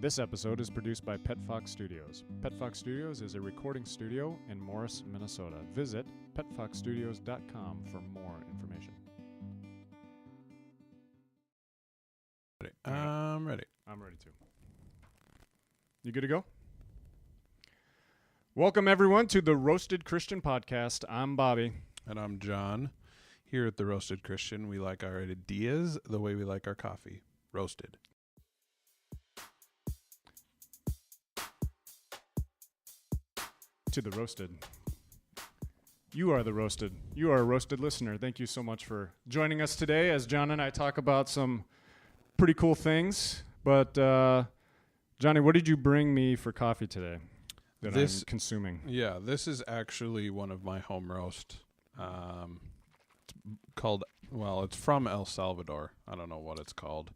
This episode is produced by Pet Fox Studios. Pet Fox Studios is a recording studio in Morris, Minnesota. Visit petfoxstudios.com for more information. Ready. I'm ready. I'm ready too. You good to go? Welcome, everyone, to the Roasted Christian Podcast. I'm Bobby. And I'm John. Here at the Roasted Christian, we like our ideas the way we like our coffee. Roasted. To the Roasted. You are the Roasted. You are a Roasted listener. Thank you so much for joining us today as John and I talk about some pretty cool things. But, Johnny, what did you bring me for coffee today that I'm consuming? Yeah, this is actually one of my home roast. It's from El Salvador. I don't know what it's called.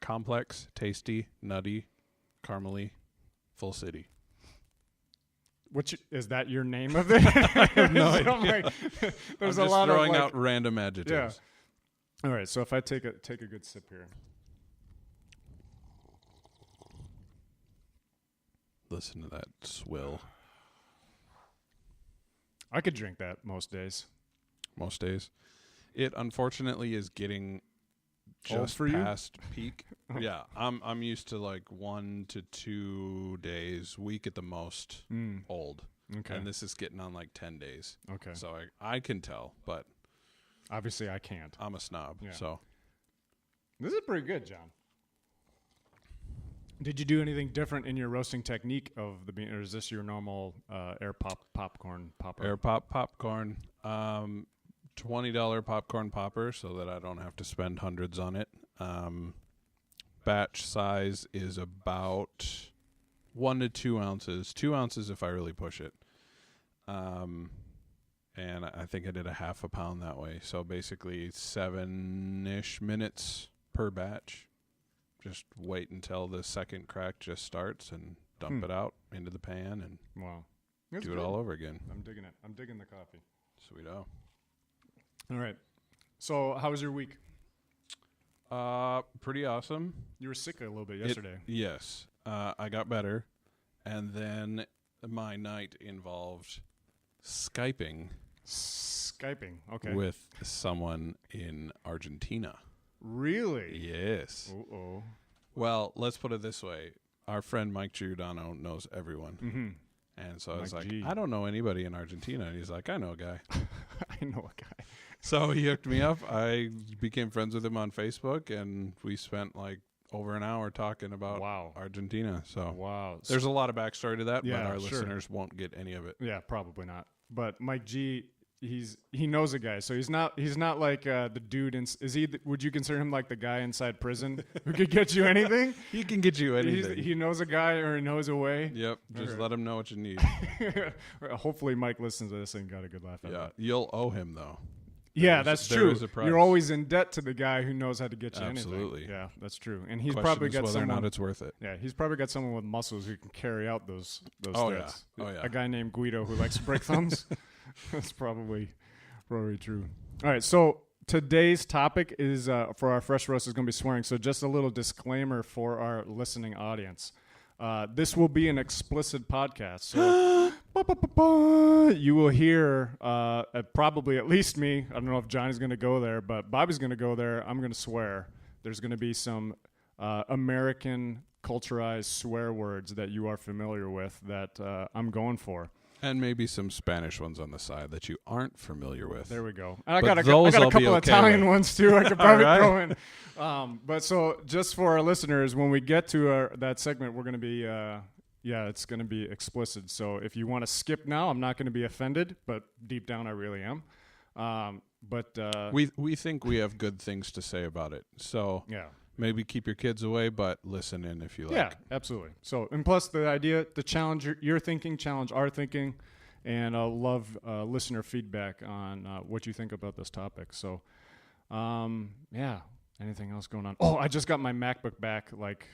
Complex, tasty, nutty, caramely, full city. Is that your name of it? I have no idea. There's I'm a lot just throwing of out random adjectives. Yeah. All right, so if I take a good sip here. Listen to that swill. I could drink that most days. Most days. It unfortunately is getting just for past peak. Yeah, I'm used to like 1 to 2 days, week at the most, old. Okay. And this is getting on like 10 days. Okay. So I can tell, but obviously I can't. I'm a snob. Yeah. So this is pretty good, John. Did you do anything different in your roasting technique of the bean, or is this your normal air popcorn popper? Air popcorn. $20 popcorn popper so that I don't have to spend hundreds on it. Batch size is about 1 to 2 ounces. 2 ounces if I really push it. And I think I did a half a pound that way. So basically 7-ish minutes per batch. Just wait until the second crack just starts and dump it out into the pan and That's do good. it all over again. I'm digging it. I'm digging the coffee. Sweeto. All right. So how was your week? Pretty awesome. You were sick a little bit yesterday. Yes. I got better. And then my night involved Skyping. Okay. With someone in Argentina. Really? Yes. Uh-oh. Well, let's put it this way. Our friend Mike Giordano knows everyone. Mm-hmm. And so I was Mike like, G. I don't know anybody in Argentina. And he's like, I know a guy. I know a guy. So he hooked me up. I became friends with him on Facebook, and we spent like over an hour talking about Argentina. So there's a lot of backstory to that, but our listeners won't get any of it. Yeah, probably not. But Mike G, he knows a guy, so he's not like the dude. Would you consider him like the guy inside prison who could get you anything? He can get you anything. He knows a guy or he knows a way. Yep, just let him know what you need. Hopefully, Mike listens to this and got a good laugh out of it. Yeah, you'll owe him though. Yeah, that's true. You're always in debt to the guy who knows how to get you Absolutely. anything. Yeah, that's true. And he's Question probably is got whether someone. or not it's worth it. Yeah, he's probably got someone with muscles who can carry out those Oh, threats. yeah. Oh, yeah. A guy named Guido who likes to break thumbs. That's probably true. All right, so today's topic is for our fresh roast is going to be swearing. So just a little disclaimer for our listening audience. This will be an explicit podcast. So you will hear probably at least me. I don't know if Johnny's going to go there, but Bobby's going to go there. I'm going to swear. There's going to be some American culturized swear words that you are familiar with that I'm going for. And maybe some Spanish ones on the side that you aren't familiar with. There we go. And I got a couple Italian ones too. I could probably throw in. But so just for our listeners, when we get to that segment, we're going to be, it's going to be explicit. So if you want to skip now, I'm not going to be offended, but deep down I really am. We think we have good things to say about it. So maybe keep your kids away, but listen in if you like. Yeah, absolutely. So, and plus the idea, the challenge your thinking, challenge our thinking, and I love listener feedback on what you think about this topic. So, anything else going on? Oh, I just got my MacBook back like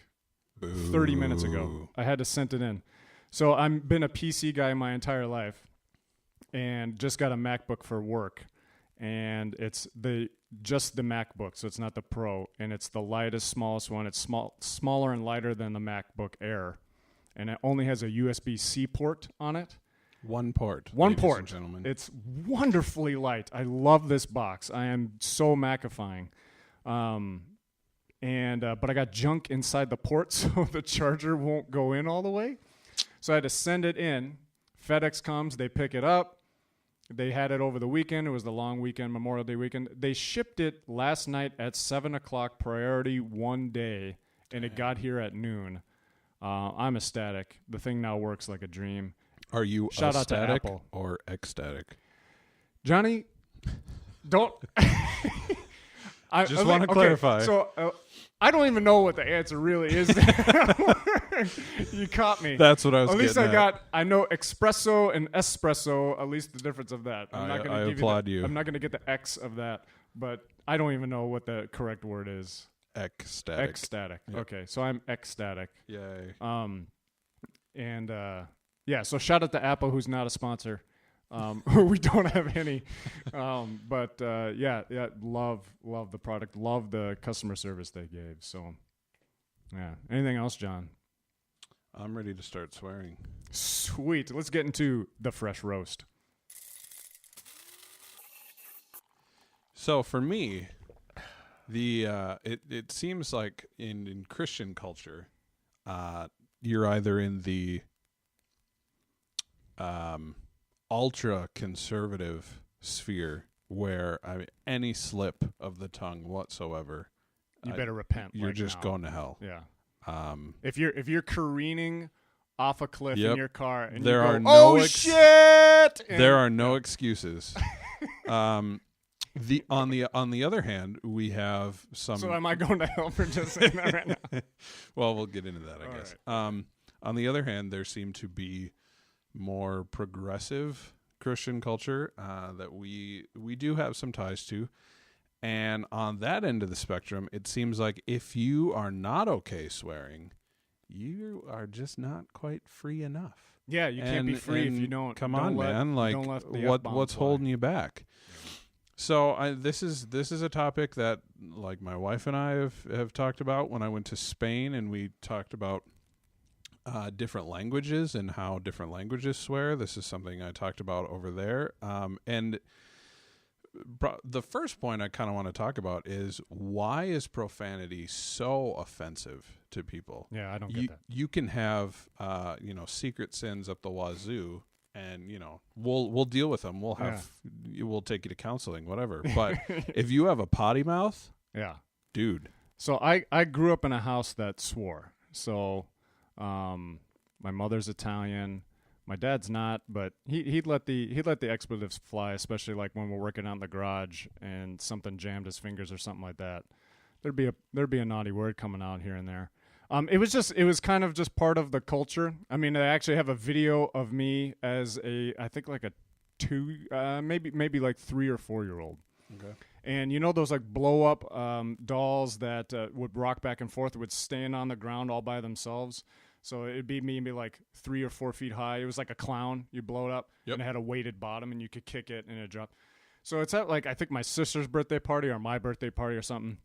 30 minutes ago. I had to send it in. So I've been a PC guy my entire life and just got a MacBook for work. and it's just the MacBook, so it's not the Pro, and it's the lightest, smallest one. It's smaller and lighter than the MacBook Air, and it only has a USB-C port on it. One port. One ladies port. and gentlemen. It's wonderfully light. I love this box. I am so Macifying. But I got junk inside the port, so the charger won't go in all the way. So I had to send it in. FedEx comes, they pick it up. They had it over the weekend. It was the long weekend, Memorial Day weekend. They shipped it last night at 7 o'clock, priority one day, and it got here at noon. I'm ecstatic. The thing now works like a dream. Are you Shout out to ecstatic Apple. or ecstatic? Johnny, don't... I Just want to clarify. So I don't even know what the answer really is. You caught me. That's what I was At least getting at. I know espresso and espresso, at least the difference of that. I'm not I going to applaud you. I'm not going to get the X of that, but I don't even know what the correct word is. Ecstatic. Ecstatic. Yep. Okay, so I'm ecstatic. Yay. Yeah, so shout out to Apple, who's not a sponsor. We don't have any, but love the product, love the customer service they gave. So, yeah. Anything else, John? I'm ready to start swearing. Sweet. Let's get into the fresh roast. So for me, it seems like in Christian culture, you're either in the ultra conservative sphere where any slip of the tongue whatsoever, You better repent. you're right just now. going to hell. Yeah. If If you're careening off a cliff Yep. in your car and There you are go, no oh shit! And there are no excuses. On the other hand, we have some. So am I going to hell for just saying that right now? Well, we'll get into that, I All guess. On the other hand, there seem to be more progressive Christian culture that we do have some ties to. And on that end of the spectrum, it seems like if you are not okay swearing, you are just not quite free enough. Yeah, you can't be free if you don't. Come don't on, let, man! Like, don't let the F-bomb what's fly. holding you back? So this is a topic that, like, my wife and I have talked about when I went to Spain, and we talked about different languages and how different languages swear. This is something I talked about over there, and the first point I kind of want to talk about is, why is profanity so offensive to people? Yeah, I don't get that. You can have secret sins up the wazoo, and we'll deal with them. We'll take you to counseling, whatever. But if you have a potty mouth, Yeah. dude. So I grew up in a house that swore. So my mother's Italian. My dad's not, but he'd let the expletives fly, especially like when we're working out in the garage and something jammed his fingers or something like that. There'd be a naughty word coming out here and there. It was kind of just part of the culture. I mean, I actually have a video of me as I think like a maybe like 3 or 4 year old. Okay. And you know those like blow up dolls that would rock back and forth, would stand on the ground all by themselves. So it'd be me and be like 3 or 4 feet high. It was like a clown. You blow it up, Yep. and it had a weighted bottom, and you could kick it, and it dropped. So it's at like, I think my sister's birthday party or my birthday party or something,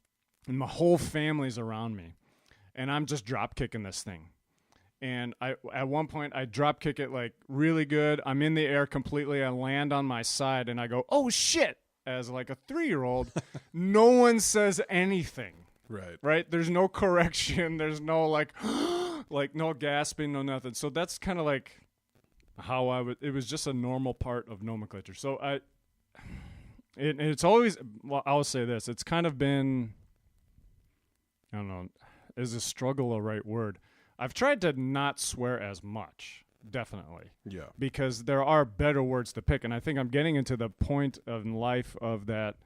and my whole family's around me, and I'm just drop kicking this thing. And at one point I drop kick it like really good. I'm in the air completely. I land on my side, and I go, "Oh shit!" As like a 3-year-old. No one says anything. Right? There's no correction. There's no like. Like no gasping, no nothing. So that's kind of like how it was just a normal part of nomenclature. So it's always, well, I'll say this. It's kind of been, I don't know, is a struggle a right word? I've tried to not swear as much, definitely. Yeah. Because there are better words to pick. And I think I'm getting into the point in life of that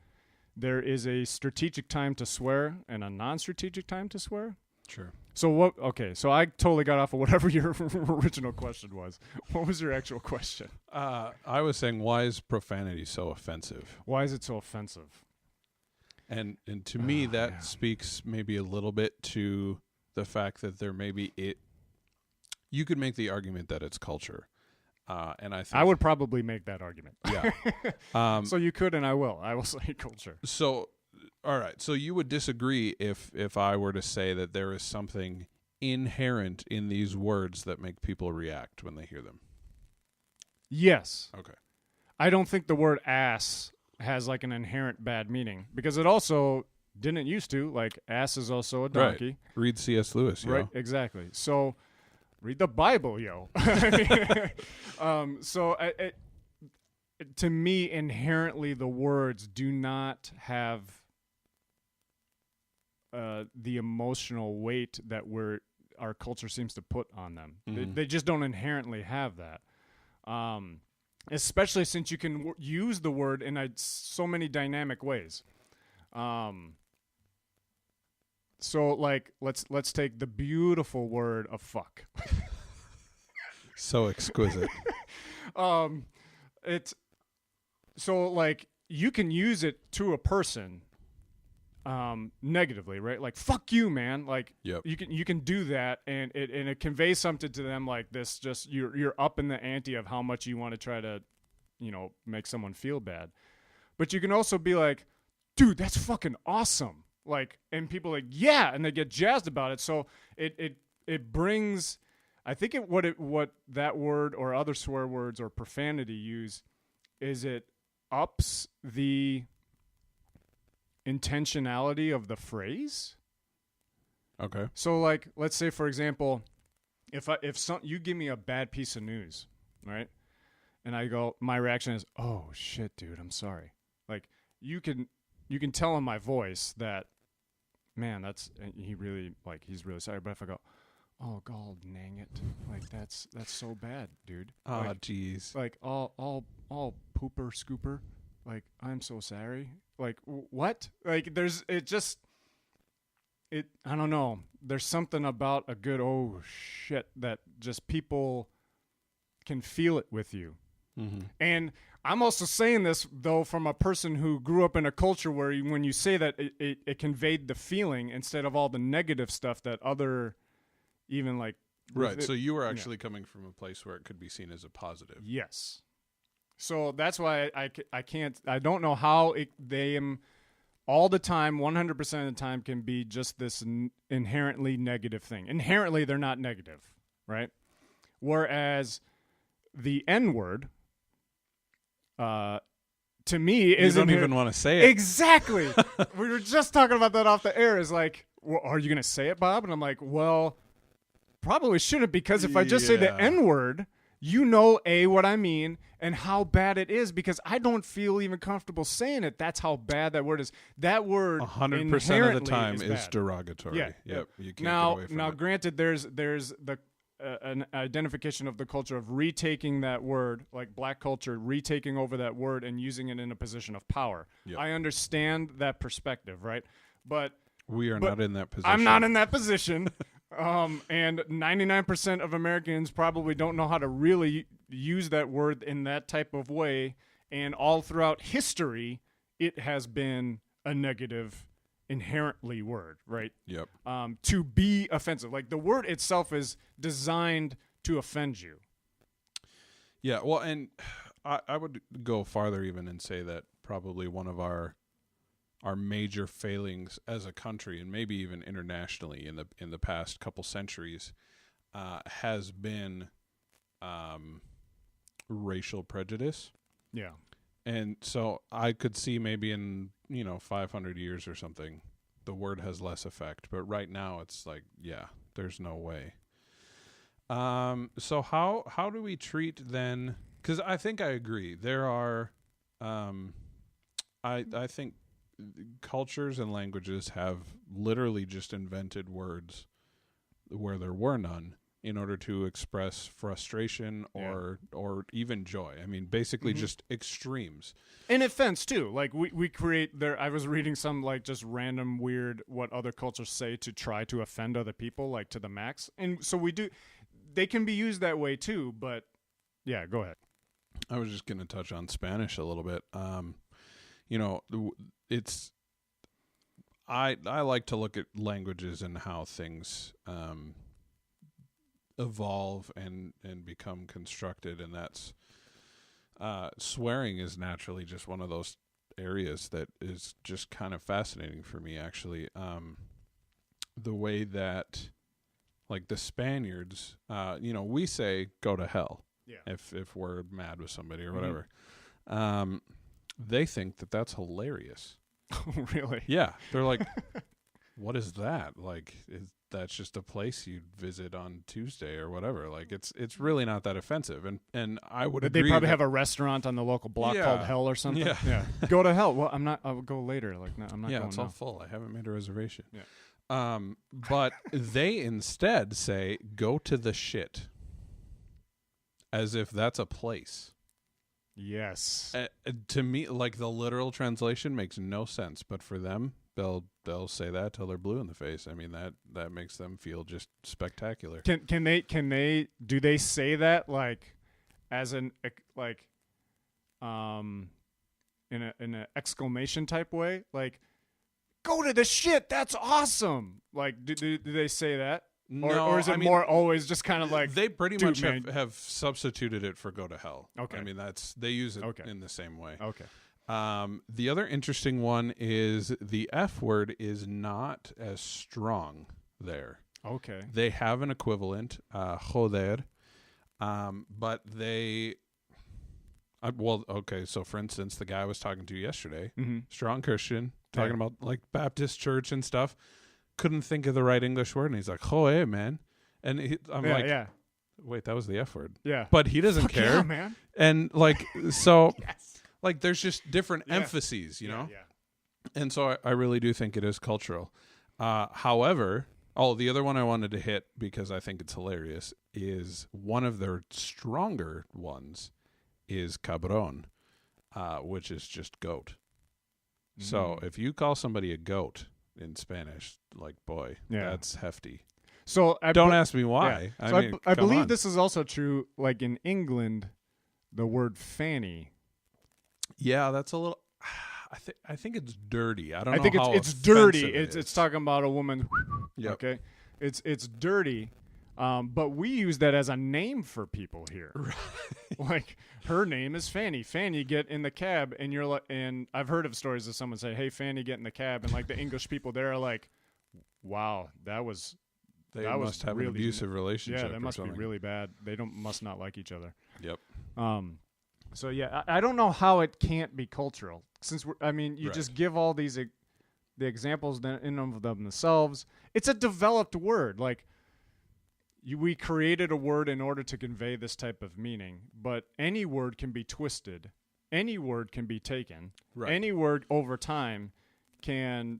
there is a strategic time to swear and a non-strategic time to swear. Sure. So what? Okay, so I totally got off of whatever your original question was. What was your actual question? I was saying, why is profanity so offensive? Why is it so offensive? And to me, that speaks maybe a little bit to the fact that there may be you could make the argument that it's culture. And I think I would probably make that argument. yeah. So you could, and I will. I will say culture. So, all right. So you would disagree if I were to say that there is something inherent in these words that make people react when they hear them? Yes. Okay. I don't think the word ass has like an inherent bad meaning because it also didn't used to. Like ass is also a donkey. Right. Read C.S. Lewis, yo. Right, exactly. So read the Bible, yo. To me, inherently, the words do not have the emotional weight that our culture seems to put on them. They just don't inherently have that. Especially since you can use the word in so many dynamic ways. So, like, let's take the beautiful word of fuck. So exquisite. It's so like you can use it to a person negatively, right? Like fuck you, man. Like Yep. you can do that and it conveys something to them like this, just you're up in the ante of how much you want to try to, make someone feel bad. But you can also be like, dude, that's fucking awesome. Like, and people are like, yeah, and they get jazzed about it. So it brings, I think what that word or other swear words or profanity use is it ups the intentionality of the phrase. Okay. So like, let's say for example, if you give me a bad piece of news, right? And I go, my reaction is, "Oh shit, dude, I'm sorry." Like you can tell in my voice that, man, he's really sorry. But if I go, "Oh god, dang it," like that's so bad, dude. Oh, jeez. Like all pooper scooper. Like I'm so sorry. Like what? Like I don't know. There's something about a good oh shit that just people can feel it with you. Mm-hmm. And I'm also saying this though from a person who grew up in a culture where when you say that it conveyed the feeling instead of all the negative stuff that other even like right. So you were actually coming from a place where it could be seen as a positive. Yes. So that's why I don't know how they all the time, 100% of the time can be just this inherently negative thing. Inherently, they're not negative, right? Whereas the N-word, to me, you don't even want to say it. Exactly. We were just talking about that off the air. Is like, well, are you going to say it, Bob? And I'm like, well, probably shouldn't, because if I just say the N-word, you know, what I mean and how bad it is, because I don't feel even comfortable saying it. That's how bad that word is. That word 100% of the time is derogatory. Yeah. Yep. You can't now, get away from now, it. granted, there's the an identification of the culture of retaking that word, like black culture, retaking over that word and using it in a position of power. Yep. I understand that perspective, right? But we are not in that position. I'm not in that position. And 99% of Americans probably don't know how to really use that word in that type of way. And all throughout history, it has been a negative, inherently word, right? Yep. To be offensive. Like the word itself is designed to offend you. Yeah. Well, and I would go farther even and say that probably one of our major failings as a country, and maybe even internationally in the past couple centuries, has been racial prejudice. Yeah. And so I could see maybe in 500 years or something, the word has less effect. But right now, it's like, yeah, there's no way. So how do we treat then? Because I think I agree. There are, I think cultures and languages have literally just invented words where there were none in order to express frustration or even joy. I mean, basically just extremes. And offense too. Like we create there. I was reading some like just random weird what other cultures say to try to offend other people, like to the max. And so we do. They can be used that way too. But yeah, go ahead. I was just going to touch on Spanish a little bit. It's I like to look at languages and how things evolve and become constructed, and that's swearing is naturally just one of those areas that is just kind of fascinating for me, actually. The way that, like, the Spaniards, we say go to hell if we're mad with somebody or whatever. They think that that's hilarious. Oh, really? Yeah. They're like, what is that? Like, that's just a place you'd visit on Tuesday or whatever. Like, it's really not that offensive. And I would agree. They probably have a restaurant on the local block called Hell or something. Yeah. Go to hell. Well, I'll go later. Like, no, I'm not going it's now. all full. I haven't made a reservation. Yeah. But they instead say, go to the shit. As if that's a place. Yes. To me, like, the literal translation makes no sense, but for them, they'll say that till they're blue in the face. I mean, that makes them feel just spectacular. Can they do they say that like as an like in an exclamation type way, like, go to the shit, that's awesome? Like, do they say that? No, or is it more always just kind of like, they pretty much have substituted it for go to hell. Okay. I mean, they use it in the same way. Okay. The other interesting one is the F word is not as strong there. Okay. They have an equivalent, joder, but they... so for instance, the guy I was talking to yesterday, strong Christian, talking about like Baptist church and stuff, couldn't think of the right English word, and he's like, "Joe, man," and I'm like, "Wait, that was the F word." Yeah, but he doesn't care, man. And like, so, like, there's just different emphases, you know. Yeah. And so I really do think it is cultural. However, the other one I wanted to hit because I think it's hilarious is one of their stronger ones is cabron, which is just goat. So if you call somebody a goat in Spanish, like, boy, that's hefty. So don't ask me why. Yeah. I believe this is also true. Like in England, the word fanny. Yeah, that's a little. I think it's dirty. I think it's dirty. It's talking about a woman. Yep. Okay, it's dirty. But we use that as a name for people here. Right. Like, her name is Fanny. Fanny, get in the cab, and you're like, and I've heard of stories of someone say, "Hey, Fanny, get in the cab," and like the English people there are like, "Wow, they must have really an abusive relationship." Yeah, that must be really bad. They must not like each other. Yep. So yeah, I don't know how it can't be cultural, since you just give all these the examples in of themselves. It's a developed word, like. We created a word in order to convey this type of meaning, but any word can be twisted. Any word can be taken. Right. Any word over time can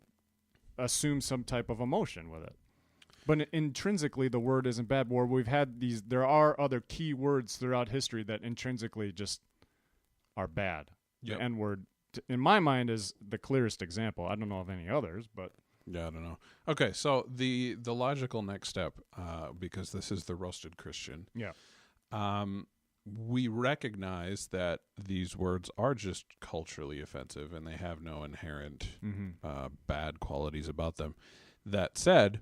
assume some type of emotion with it. But intrinsically, the word isn't bad. Where we've had there are other key words throughout history that intrinsically just are bad. Yep. The N word, in my mind, is the clearest example. I don't know of any others, but. Yeah, I don't know. Okay, so the logical next step, because this is the roasted Christian. Yeah. We recognize that these words are just culturally offensive and they have no inherent bad qualities about them. That said,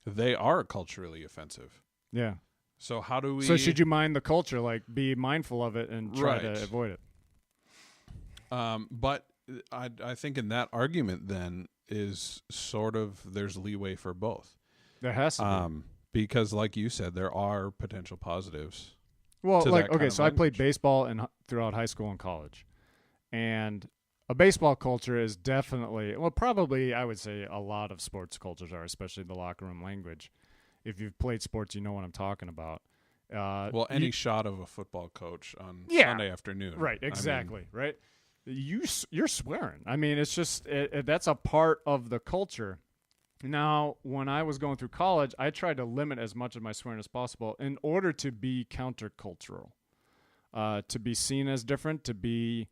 they are culturally offensive. Yeah. So how do we... So should you mind the culture, like be mindful of it and try to avoid it? But I think in that argument then is sort of there's leeway for both. There has to be. Because like you said, there are potential positives. Well, like, okay, so I played baseball throughout high school and college. And a baseball culture is definitely, well, probably I would say a lot of sports cultures are, especially the locker room language. If you've played sports, you know what I'm talking about. Well, any shot of a football coach on Sunday afternoon. Right, exactly, right? You're swearing. I mean, it's just that's a part of the culture. Now, when I was going through college, I tried to limit as much of my swearing as possible in order to be countercultural, to be seen as different, to be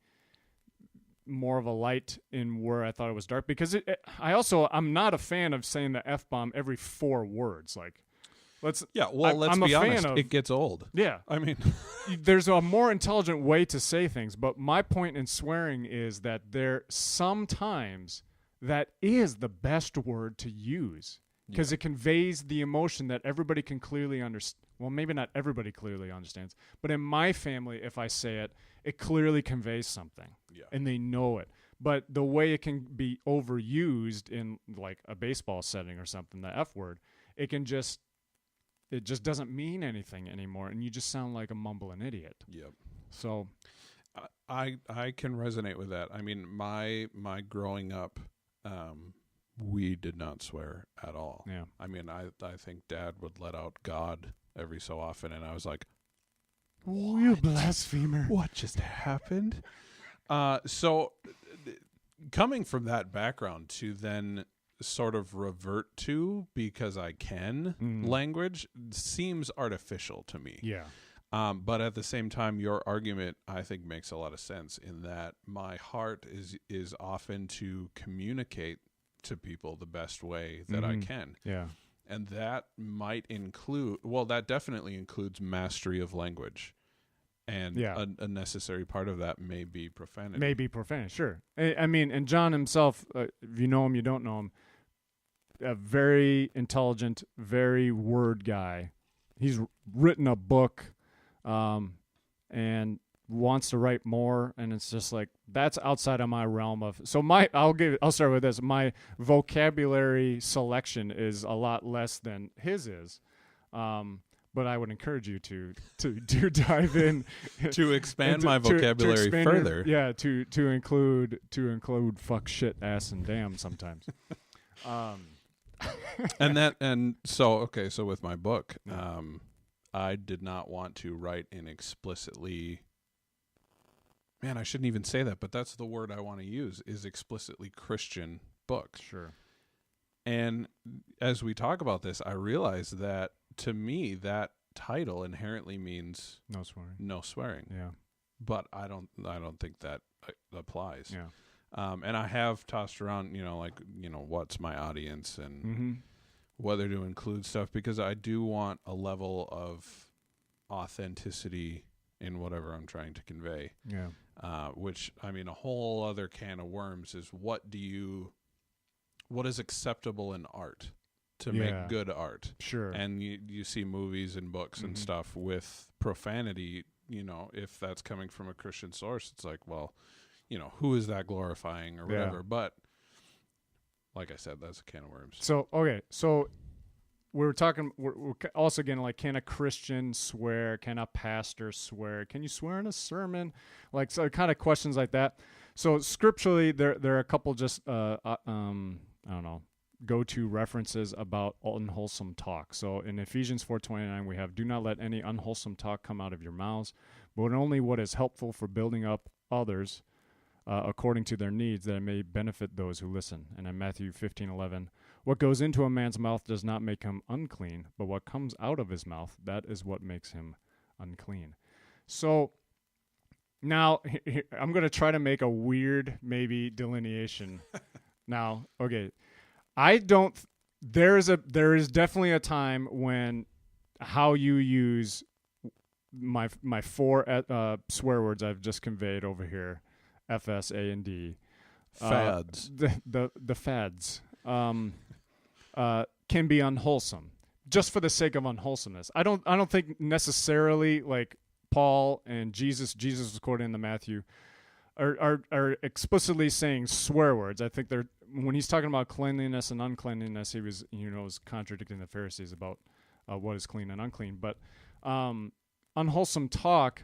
more of a light in where I thought it was dark. Because I'm not a fan of saying the F-bomb every 4 words. Like, let's be honest, it gets old. Yeah. I mean, there's a more intelligent way to say things, but my point in swearing is that sometimes that is the best word to use. because it conveys the emotion that everybody can clearly understand. Well, maybe not everybody clearly understands, but in my family, if I say it, it clearly conveys something, and they know it. But the way it can be overused in like a baseball setting or something, the F word, it just doesn't mean anything anymore, and you just sound like a mumbling idiot. Yep. So, I can resonate with that. I mean, my growing up, we did not swear at all. Yeah. I mean, I think Dad would let out God every so often, and I was like, "What? You blasphemer! What just happened?" So, coming from that background to then sort of revert to, because I can, language seems artificial to me. Yeah. But at the same time, your argument, I think, makes a lot of sense in that my heart is often to communicate to people the best way that I can. Yeah. And that might include, well, that definitely includes mastery of language. And a necessary part of that may be profanity. Maybe profanity, sure. I mean, and John himself, if you know him, you don't know him, a very intelligent, very word guy. He's written a book and wants to write more, and it's just like that's outside of my realm of. So I'll start with this. My vocabulary selection is a lot less than his is. But I would encourage you to dive in to expand my vocabulary further. To include fuck, shit, ass, and damn sometimes. So with my book, I did not want to write in explicitly. Man, I shouldn't even say that, but that's the word I want to use, is explicitly Christian book. Sure. And as we talk about this, I realize that to me that title inherently means no swearing. No swearing. Yeah. But I don't think that applies. Yeah. And I have tossed around, what's my audience and whether to include stuff, because I do want a level of authenticity in whatever I'm trying to convey. Yeah. Which, I mean, a whole other can of worms is what is acceptable in art to make good art. Sure. And you see movies and books and stuff with profanity, if that's coming from a Christian source, it's like, well, who is that glorifying or whatever. Yeah. But like I said, that's a can of worms. So, okay. So we're also getting like, can a Christian swear? Can a pastor swear? Can you swear in a sermon? Like, so kind of questions like that. So scripturally, there are a couple just, I don't know, go-to references about unwholesome talk. So in Ephesians 4:29, we have, do not let any unwholesome talk come out of your mouths, but only what is helpful for building up others according to their needs, that it may benefit those who listen. And in Matthew 15:11, what goes into a man's mouth does not make him unclean, but what comes out of his mouth, that is what makes him unclean. So now I'm going to try to make a weird maybe delineation. Now, okay, there is definitely a time when how you use my four swear words I've just conveyed over here, F, S, A, and D. Fads. The fads can be unwholesome, just for the sake of unwholesomeness. I don't think necessarily like Paul and Jesus was quoted in the Matthew are explicitly saying swear words. I think they're, when he's talking about cleanliness and uncleanliness, he was contradicting the Pharisees about what is clean and unclean. But unwholesome talk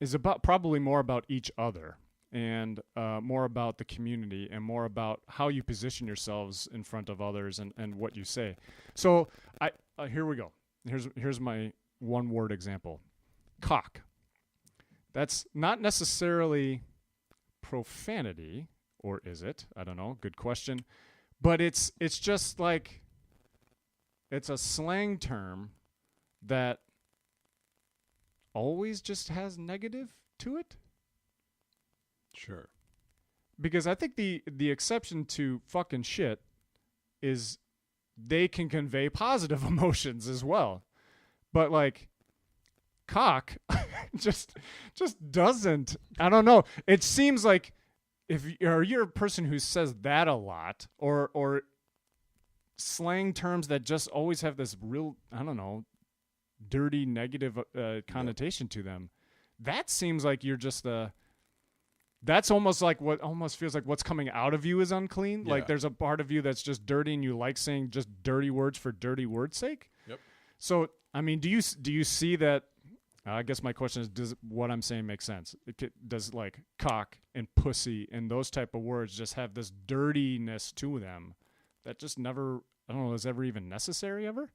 is probably more about each other, and more about the community, and more about how you position yourselves in front of others and what you say. So here we go. Here's my one word example. Cock. That's not necessarily profanity, or is it? I don't know. Good question. But it's just like, it's a slang term that always just has negative to it. Sure. Because I think the exception to fucking shit is they can convey positive emotions as well. But like, cock just doesn't. I don't know. It seems like if you're a person who says that a lot, or slang terms that just always have this real, I don't know, dirty, negative connotation to them. That seems like you're just that's almost like what almost feels like what's coming out of you is unclean. Yeah. Like there's a part of you that's just dirty and you like saying just dirty words for dirty words' sake. Yep. So, I mean, do you see that? I guess my question is, does what I'm saying make sense? Does like cock and pussy and those type of words just have this dirtiness to them that just never, I don't know, is ever even necessary ever?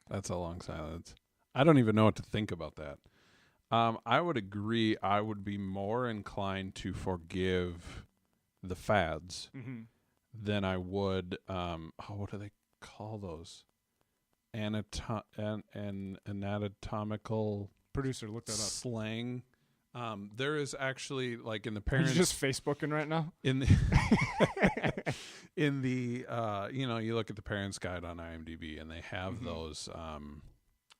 That's a long silence. I don't even know what to think about that. I would agree. I would be more inclined to forgive the fads than I would. What do they call those? Anatomical Producer, look that up. slang. There is actually like in the Are parents. you just Facebooking right now? In the in the you look at the parents guide on IMDb and they have those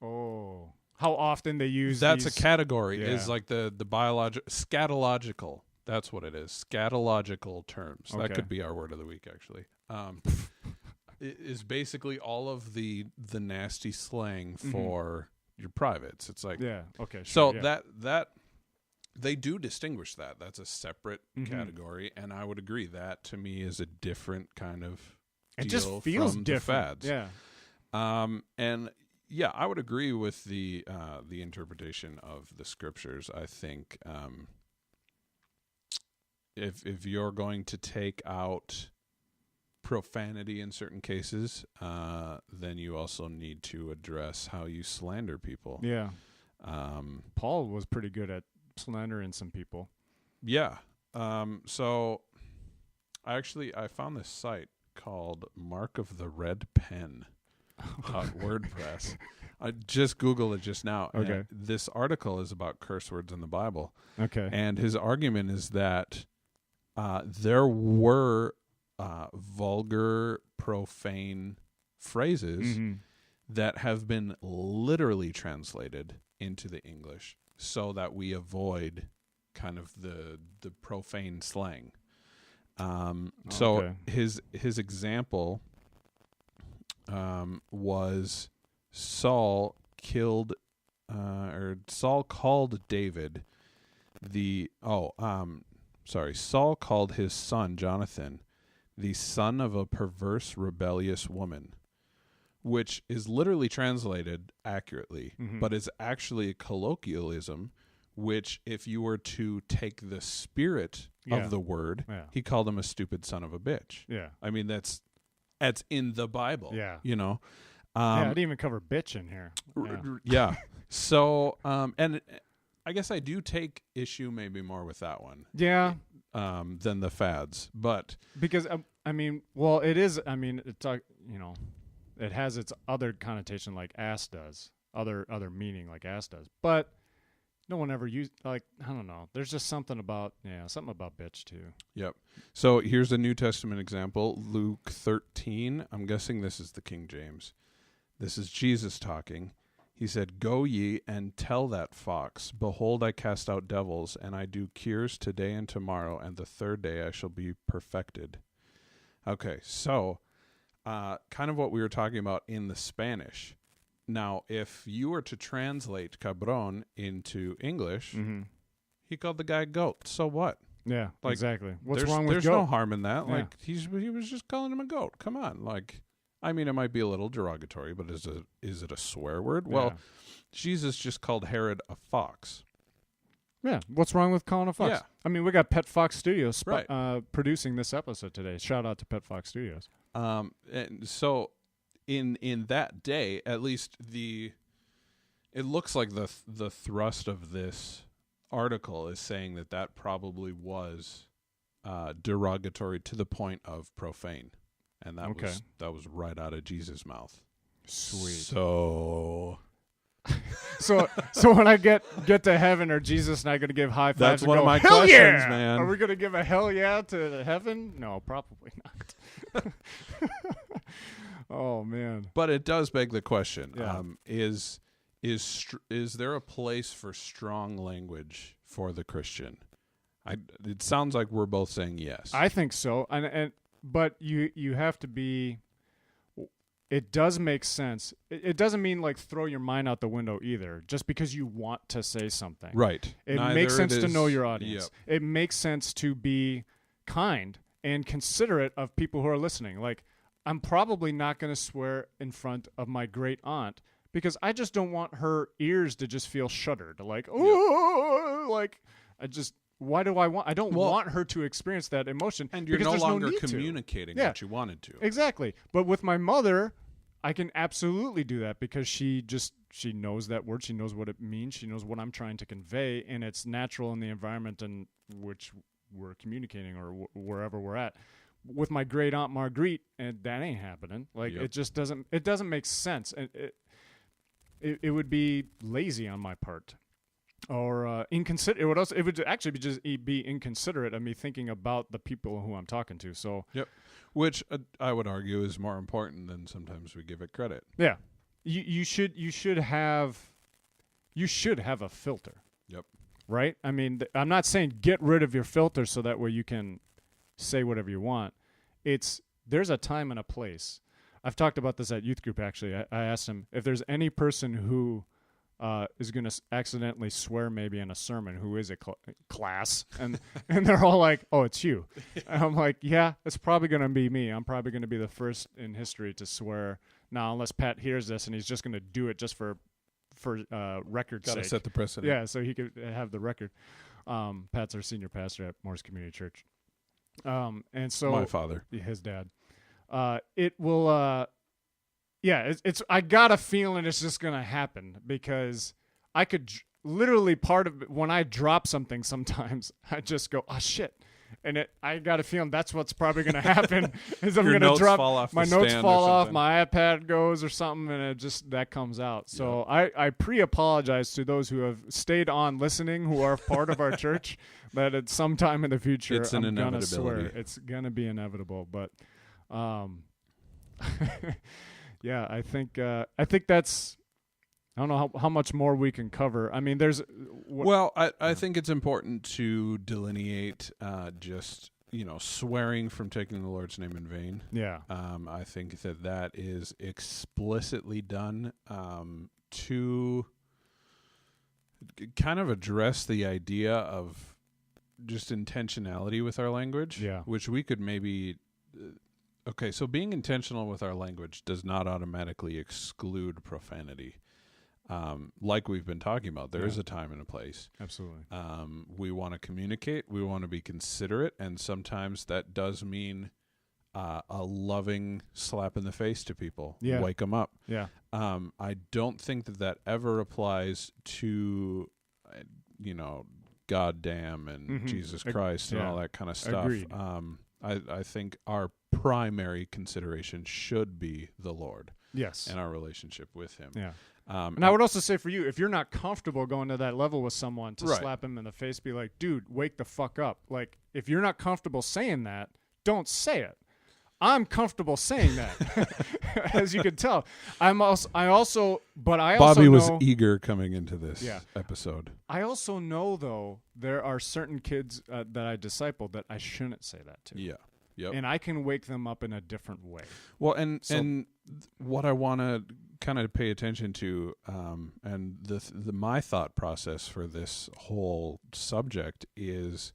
Oh, how often they use that's these? a category Yeah. is like the scatological, that's what it is, scatological terms. Okay. That could be our word of the week actually. It is basically all of the nasty slang for your privates. It's like Yeah. Okay. so Sure, yeah. that they do distinguish that. That's a separate category, and I would agree that to me is a different kind of It deal just feels from different. the fads. Yeah. And yeah, I would agree with the interpretation of the scriptures. I think if you're going to take out profanity in certain cases, then you also need to address how you slander people. Yeah. Paul was pretty good at slandering some people. Yeah. So I found this site called Mark of the Red Pen .wordpress. I just Googled it just now. Okay. And this article is about curse words in the Bible. Okay. And his argument is that there were vulgar, profane phrases that have been literally translated into the English so that we avoid kind of the profane slang. So his example was Saul called David Saul called his son Jonathan the son of a perverse, rebellious woman, which is literally translated accurately, but is actually a colloquialism, which if you were to take the spirit of the word, he called him a stupid son of a bitch. Yeah. I mean, that's in the Bible. Yeah. You know? I didn't even cover bitch in here. Yeah. So, and I guess I do take issue maybe more with that one. Yeah. Than the fads, but because I mean, well, it is. I mean, it's it has its other connotation like ass does, other meaning like ass does, but no one ever used like I don't know. There's just something about bitch too. Yep. So here's a New Testament example, Luke 13. I'm guessing this is the King James. This is Jesus talking. He said, "Go ye and tell that fox, behold, I cast out devils, and I do cures today and tomorrow, and the third day I shall be perfected." Okay, so kind of what we were talking about in the Spanish. Now, if you were to translate cabron into English, he called the guy goat. So what? Yeah, like, exactly. What's wrong with there's goat? no harm in that. Yeah. Like he was just calling him a goat. Come on, like. I mean, it might be a little derogatory, but is it a swear word? Yeah. Well, Jesus just called Herod a fox. Yeah. What's wrong with calling a fox? Yeah. I mean, we got Pet Fox Studios Right. producing this episode today. Shout out to Pet Fox Studios. And so in that day, at least it looks like the thrust of this article is saying that probably was derogatory to the point of profane. And that was right out of Jesus' mouth. Sweet. So when I get to heaven, are Jesus and I going to give high fives? That's and one go, of my hell questions, yeah! man. Are we going to give a hell yeah to heaven? No, probably not. Oh man! But it does beg the question: Yeah. Is there a place for strong language for the Christian? It sounds like we're both saying yes. I think so. But you have to be. It does make sense. It doesn't mean like throw your mind out the window either, just because you want to say something. Right. It makes sense to know your audience. Yep. It makes sense to be kind and considerate of people who are listening. Like, I'm probably not going to swear in front of my great aunt because I just don't want her ears to just feel shuddered. Like, oh, like why do I want? I don't want her to experience that emotion. And you're no longer communicating what you wanted to. Exactly. But with my mother, I can absolutely do that because she knows that word. She knows what it means. She knows what I'm trying to convey, and it's natural in the environment in which we're communicating or wherever we're at. With my great aunt Marguerite, and that ain't happening. Like it just doesn't. It doesn't make sense, and it would be lazy on my part. Or inconsiderate. It would actually be inconsiderate of me thinking about the people who I'm talking to. So, which I would argue is more important than sometimes we give it credit. Yeah, you should have a filter. Yep. Right. I mean, I'm not saying get rid of your filter so that way you can say whatever you want. There's a time and a place. I've talked about this at youth group. Actually, I asked them if there's any person who is going to accidentally swear maybe in a sermon who is a class, and they're all like, oh, it's you. And I'm like, yeah, it's probably going to be me. I'm probably going to be the first in history to swear now, unless Pat hears this and he's just going to do it just for record's sake. Got to set the precedent. Yeah, so he could have the record. Pat's our senior pastor at Morris Community Church. And so my father, his dad, it will, it's. I got a feeling it's just gonna happen because I could literally part of it, when I drop something. Sometimes I just go, "Oh shit," and I got a feeling that's what's probably gonna happen. Is I'm gonna drop my notes, fall off, my iPad goes or something, and that comes out. So I pre-apologize to those who have stayed on listening, who are part of our church, that at some time in the future I'm gonna swear. It's gonna be inevitable, but. Yeah, I think that's. I don't know how much more we can cover. I mean, there's. I think it's important to delineate just swearing from taking the Lord's name in vain. Yeah. I think that is explicitly done to kind of address the idea of just intentionality with our language. Yeah. Which we could maybe. Okay, so being intentional with our language does not automatically exclude profanity. Like we've been talking about, there is a time and a place. Absolutely. We want to communicate. We want to be considerate, and sometimes that does mean a loving slap in the face to people. Yeah. Wake them up. Yeah. I don't think that ever applies to, goddamn and Jesus Christ and all that kind of stuff. Agreed. I think our primary consideration should be the Lord. Yes. And our relationship with him. Yeah. And I would also say for you, if you're not comfortable going to that level with someone to slap him in the face, be like, dude, wake the fuck up. Like, if you're not comfortable saying that, don't say it. I'm comfortable saying that, as you can tell. Bobby was eager coming into this episode. I also know, though, there are certain kids that I disciple that I shouldn't say that to. Yeah. Yep. And I can wake them up in a different way. Well, and what I want to kind of pay attention to, and my thought process for this whole subject is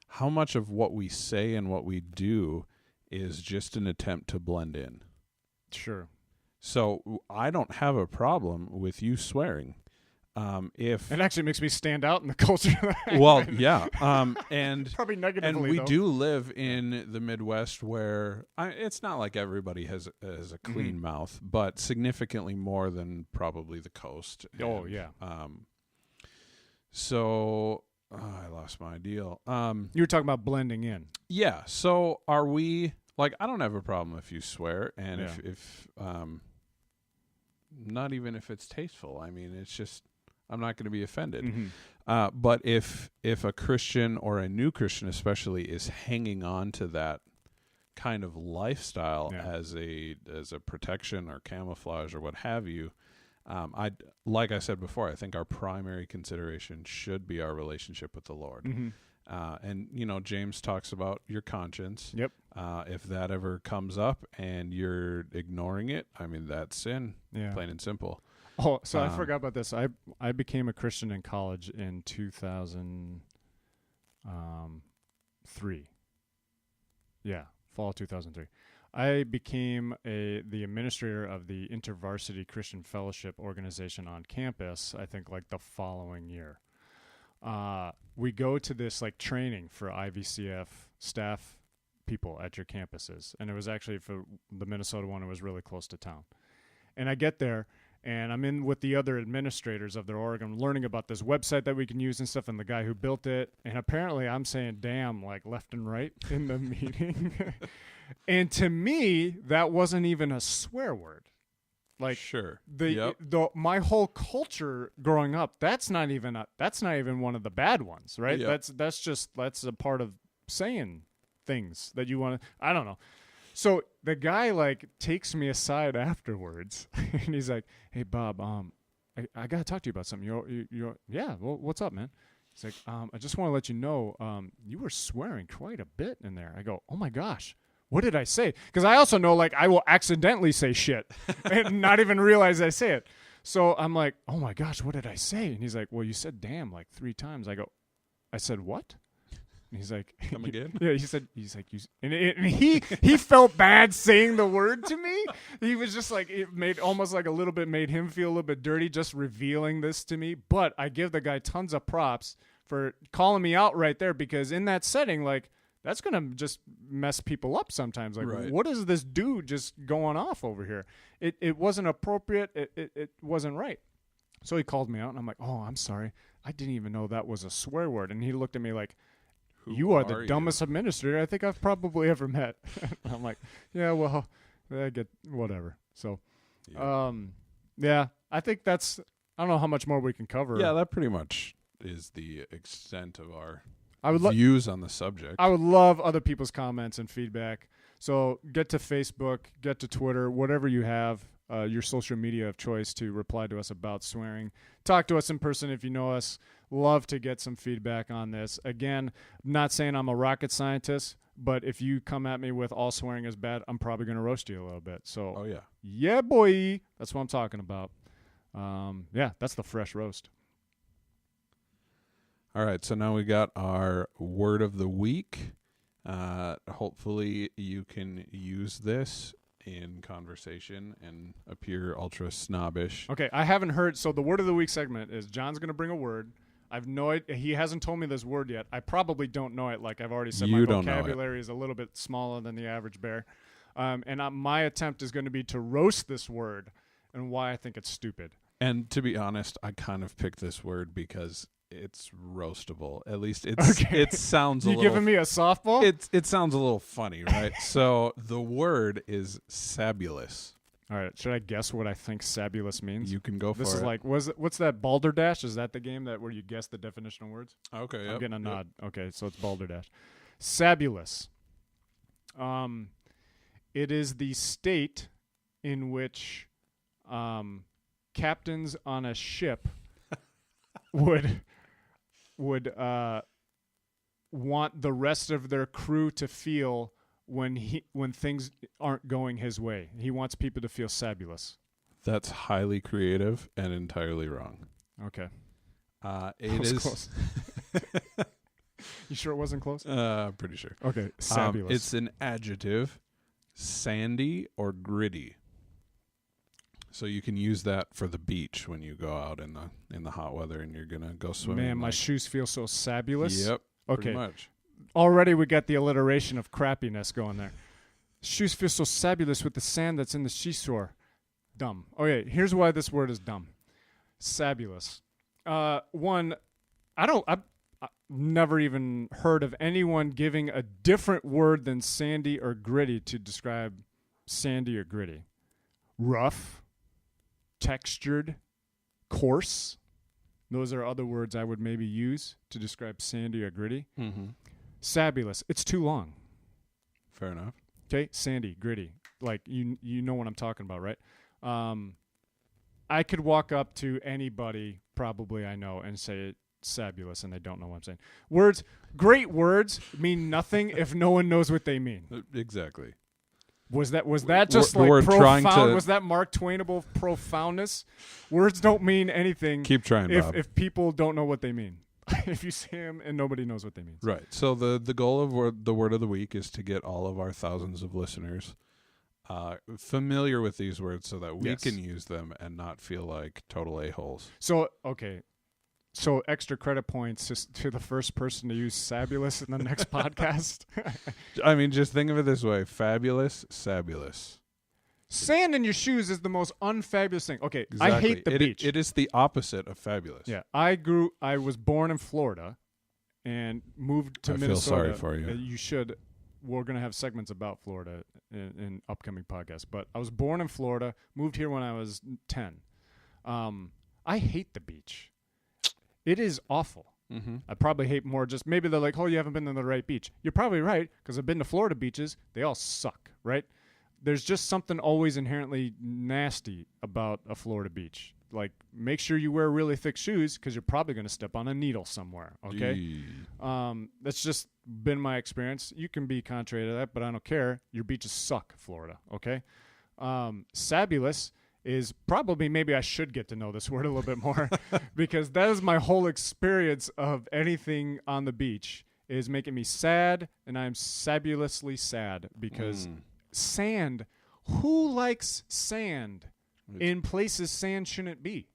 how much of what we say and what we do is just an attempt to blend in. Sure. So I don't have a problem with you swearing. If it actually makes me stand out in the culture. Well, yeah, and probably negatively. And we do live in the Midwest, where it's not like everybody has a clean mouth, but significantly more than probably the coast. Oh, yeah. So I lost my deal. You were talking about blending in. Yeah. So are we? Like, I don't have a problem if you swear, and if not even if it's tasteful. I mean, it's just. I'm not going to be offended. But if a Christian or a new Christian especially is hanging on to that kind of lifestyle as a protection or camouflage or what have you, like I said before, I think our primary consideration should be our relationship with the Lord. And, James talks about your conscience. Yep. If that ever comes up and you're ignoring it, I mean, that's sin, Yeah. plain and simple. Oh, so I forgot about this. I became a Christian in college in 2003. Yeah, fall 2003. I became the administrator of the InterVarsity Christian Fellowship organization on campus, I think like the following year. We go to this like training for IVCF staff people at your campuses. And it was actually for the Minnesota one, it was really close to town. And I get there, and I'm in with the other administrators of their org. I'm learning about this website that we can use and stuff, and the guy who built it. And apparently I'm saying damn like left and right in the meeting. And to me, that wasn't even a swear word. Like sure. My whole culture growing up, that's not even one of the bad ones, right? Yep. That's a part of saying things that you want to, I don't know. So the guy like takes me aside afterwards and he's like, "Hey Bob, I got to talk to you about something." You're yeah, well, what's up, man? He's like, "I just want to let you know, you were swearing quite a bit in there." I go, "Oh my gosh. What did I say?" Because I also know, like, I will accidentally say shit and not even realize I say it. So I'm like, "Oh my gosh, what did I say?" And he's like, "Well, you said damn like 3 times." I said, "What?" And he's like, "Come again?" Yeah, he's like, and he felt bad saying the word to me. He was just like, it made almost like a little bit made him feel a little bit dirty just revealing this to me. But I give the guy tons of props for calling me out right there, because in that setting, like, that's going to just mess people up sometimes. Like, right. What is this dude just going off over here? It wasn't appropriate. It wasn't right. So he called me out, and I'm like, "Oh, I'm sorry. I didn't even know that was a swear word." And he looked at me like, "You are the dumbest administrator I think I've probably ever met." I'm like, "Yeah, well, I get whatever." So, yeah, I think I don't know how much more we can cover. Yeah, that pretty much is the extent of our views on the subject. I would love other people's comments and feedback. So get to Facebook, get to Twitter, whatever you have, your social media of choice to reply to us about swearing. Talk to us in person if you know us. Love to get some feedback on this. Again, I'm not saying I'm a rocket scientist, but if you come at me with all swearing is bad, I'm probably going to roast you a little bit. So, yeah, boy, that's what I'm talking about. Yeah, that's the fresh roast. All right, so now we got our word of the week. Hopefully you can use this in conversation and appear ultra snobbish. Okay, I haven't heard. So the word of the week segment is John's going to bring a word. He hasn't told me this word yet. I probably don't know it. Like I've already said, my vocabulary is a little bit smaller than the average bear. My attempt is going to be to roast this word and why I think it's stupid. And to be honest, I kind of picked this word because it's roastable. At least it sounds a little... You giving me a softball? It sounds a little funny, right? So the word is sabulous. All right. Should I guess what I think sabulous means? You can go for it. This is like, what's that, Balderdash? Is that the game where you guess the definition of words? Okay, I'm getting a nod. Okay, so it's Balderdash. Sabulous. It is the state in which captains on a ship would want the rest of their crew to feel when things aren't going his way. He wants people to feel sabulous. That's highly creative and entirely wrong. Okay. It is close. You sure it wasn't close? Pretty sure. Okay. Sabulous. It's an adjective, sandy or gritty. So you can use that for the beach when you go out in the hot weather and you're gonna go swimming. Man, my shoes feel so sabulous. Yep. Okay. Pretty much. Already we got the alliteration of crappiness going there. Shoes feel so sabulous with the sand that's in the seashore. Dumb. Okay, here's why this word is dumb. Sabulous. One, I've never even heard of anyone giving a different word than sandy or gritty to describe sandy or gritty. Rough, textured, coarse. Those are other words I would maybe use to describe sandy or gritty. Mm-hmm. Sabulous. It's too long. Fair enough. Okay, sandy, gritty. Like you know what I'm talking about, right? I could walk up to anybody probably I know and say, sabulous and they don't know what I'm saying. Great words mean nothing if no one knows what they mean. Exactly. Was that just We're like trying profound? to- Was that Mark Twainable profoundness? Words don't mean anything Keep trying, Bob. if people don't know what they mean. If you say them and nobody knows what they mean. Right. So the goal of the word of the week is to get all of our thousands of listeners familiar with these words so that we Yes. can use them and not feel like total a-holes. So, okay. So extra credit points just to the first person to use sabulous in the next podcast. I mean, just think of it this way. Fabulous, sabulous. Sand in your shoes is the most unfabulous thing. Okay, Exactly. I hate the beach. It is the opposite of fabulous. Yeah, I was born in Florida and moved to I feel Minnesota. sorry for you. You should. We're going to have segments about Florida in upcoming podcasts. But I was born in Florida, moved here when I was 10. I hate the beach. It is awful. Mm-hmm. I probably hate more just maybe they're like, oh, you haven't been to the right beach. You're probably right because I've been to Florida beaches. They all suck, right? There's just something always inherently nasty about a Florida beach. Like, make sure you wear really thick shoes because you're probably going to step on a needle somewhere, okay? Yee. That's just been my experience. You can be contrary to that, but I don't care. Your beaches suck, Florida, okay? Sabulous is probably, maybe I should get to know this word a little bit more because that is my whole experience of anything on the beach is making me sad, and I'm sabulously sad because sand, who likes sand in places sand shouldn't be?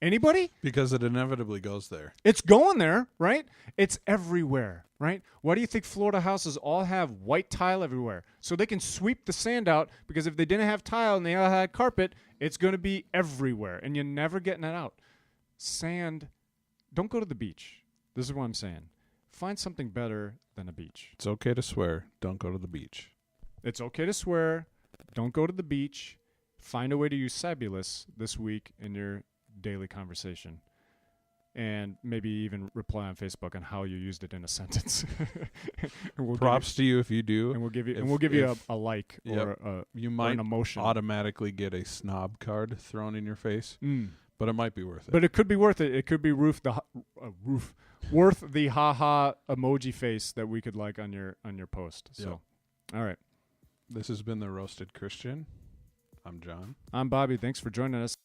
Anybody? Because it inevitably goes there. It's going there, right? It's everywhere, right? Why do you think Florida houses all have white tile everywhere? So they can sweep the sand out because if they didn't have tile and they all had carpet, it's going to be everywhere and you're never getting it out. Sand, don't go to the beach. This is what I'm saying. Find something better than a beach. It's okay to swear. Don't go to the beach. It's okay to swear. Don't go to the beach. Find a way to use sabulous this week in your daily conversation. And maybe even reply on Facebook on how you used it in a sentence. Props to you if you do. And we'll give you a like or you or might an emotion. automatically get a snob card thrown in your face, but it might be worth it. But it could be worth it. It could be worth the haha emoji face that we could like on your post. So, all right. This has been the Roasted Christian. I'm John. I'm Bobby. Thanks for joining us.